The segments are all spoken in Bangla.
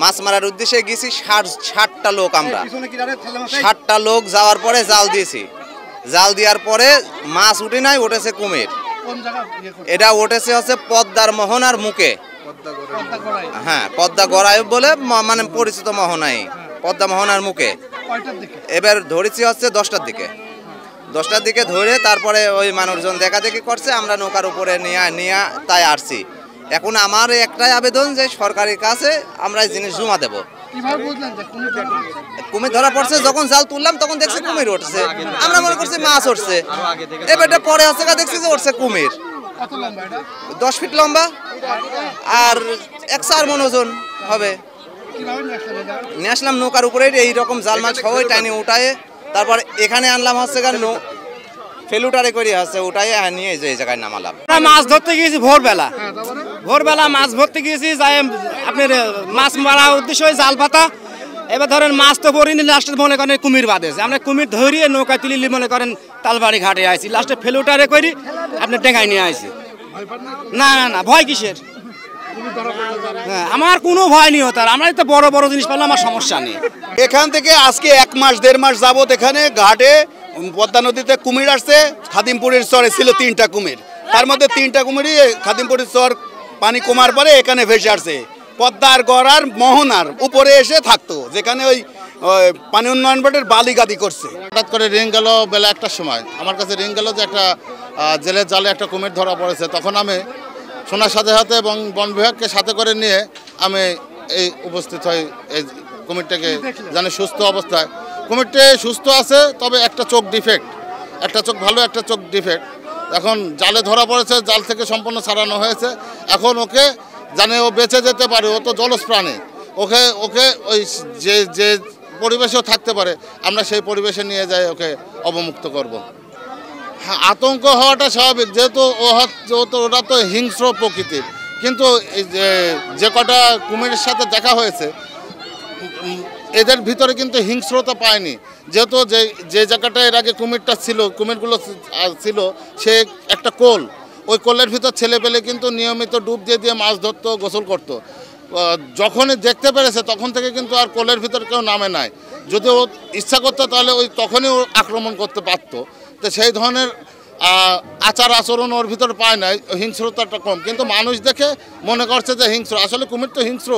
মাছ মারার উদ্দেশ্যে গেছি 60টা লোক, আমরা 60টা লোক যাওয়ার পরে জাল দিয়েছি। জাল দেওয়ার পরে মাছ উঠে নাই, উঠেছে কুমির। এটা উঠেছে হচ্ছে পদ্মার মোহনার মুখে, হ্যাঁ পদ্মা গড়াই বলে মানে পরিচিত মোহনাই, পদ্মা মোহনার মুখে। এবার ধরেছি হচ্ছে 10টার দিকে, 10টার দিকে ধরে তারপরে ওই মানুষজন দেখা দেখি করছে, আমরা নৌকার উপরে নিয়ে তাই আসছি। এখন আমার একটাই আবেদন যে সরকারের কাছে আমরা এই জিনিস জমা দেবো। কুমির ধরা পড়ছে, যখন জাল তুললাম তখন দেখছি কুমির উঠছে, আমরা মনে করছি মাছ উঠছে। এবারটা পরে হচ্ছে দেখছি যে উঠছে কুমির, 10 ফিট লম্বা আর 104 মণ ওজন হবে। নিয়ে আসলাম নৌকার উপরে, এইরকম জাল মাছ সবাই টাইনে উঠায়, তারপর এখানে আনলাম হচ্ছে ফেলুটারে করে হচ্ছে উঠাই নিয়ে এই জায়গায় নামালাম। মাছ ধরতে গিয়েছি ভোরবেলা মাছ ধরতে গিয়েছি, যাই আপনার মাছ মারা উদ্দেশ্য জাল পাতা। এবার ধরেন মাছ তো পড়িনি, লাস্টে মনে করেন কুমির বাঁধেছে, আমরা কুমির ধরিয়ে নৌকায় তুলি মনে করেন তালবাড়ি ঘাটে আইছি, লাস্টে ফেলুটারে করি আপনার টেঙ্গাই নিয়ে আইছি। না না না, ভয় কিসের? হ্যাঁ, আমার কোনো ভয় নেই, তার আমরা তো বড় বড় জিনিস পেলাম, আমার সমস্যা নেই। এখান থেকে আজকে 1 মাস 1.5 মাস যাবত এখানে ঘাটে পদ্মা নদীতে কুমির আসছে। খাদিমপুরের চরে ছিল 3টা কুমির, তার মধ্যে 3টা কুমিরই খাদিমপুরের চর পানি কমার পরে এখানে ভেসে আসছে। পদ্মার গড়ার মোহনার উপরে এসে থাকতো, যেখানে ওই পানি উন্নয়ন বোর্ডের বালিগাদি করছে। হঠাৎ করে রিং গেল বেলা 1টার সময়, আমার কাছে রিং গেল যে একটা জেলের জালে একটা কুমির ধরা পড়েছে। তখন আমি শোনার সাথে সাথে এবং বন বিভাগকে সাথে করে নিয়ে আমি এই উপস্থিত হই এই কুমিরটাকে, জানি সুস্থ অবস্থায়। কুমিরটি সুস্থ আছে, তবে একটা চোখ ডিফেক্ট, একটা চোখ ভালো, একটা চোখ ডিফেক্ট। এখন জালে ধরা পড়েছে, জাল থেকে সম্পূর্ণ ছাড়ানো হয়েছে। এখন ওকে জানে ও বেঁচে যেতে পারে, ও তো জলজ প্রাণী, ওকে ওই যে পরিবেশেও থাকতে পারে, আমরা সেই পরিবেশে নিয়ে যাই ওকে অবমুক্ত করব। হ্যাঁ, আতঙ্ক হওয়াটা স্বাভাবিক, যেহেতু ওরা তো হিংস্র প্রকৃতির। কিন্তু যে কটা কুমিরের সাথে দেখা হয়েছে এদের ভিতরে কিন্তু হিংস্রতা পায়নি, যেহেতু যে জায়গাটা এর আগে কুমিরটা ছিল, কুমিরগুলো ছিল, সে একটা কোল, ওই কোলের ভিতর ছেলে পেলে কিন্তু নিয়মিত ডুব দিয়ে মাছ ধরতো, গোসল করতো। যখনই দেখতে পেরেছে তখন থেকে কিন্তু আর কোলের ভিতর কেউ নামে নাই। যদি ও ইচ্ছা করতো তাহলে তখনই ও আক্রমণ করতে পারতো। তো সেই ধরনের আচার আচরণ ওর ভিতরে পায় নাই, হিংস্রতাটা কম। কিন্তু মানুষ দেখে মনে করছে যে হিংস্র, আসলে কুমির তো হিংস্র।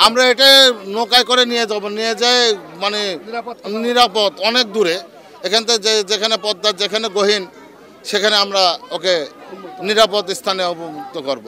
আমরা এটা নৌকায় করে নিয়ে যাব, নিয়ে যাই মানে নিরাপদ অনেক দূরে, এখান থেকে যেখানে পদ্মার যেখানে গহীন, সেখানে আমরা ওকে নিরাপদ স্থানে অবমুক্ত করব।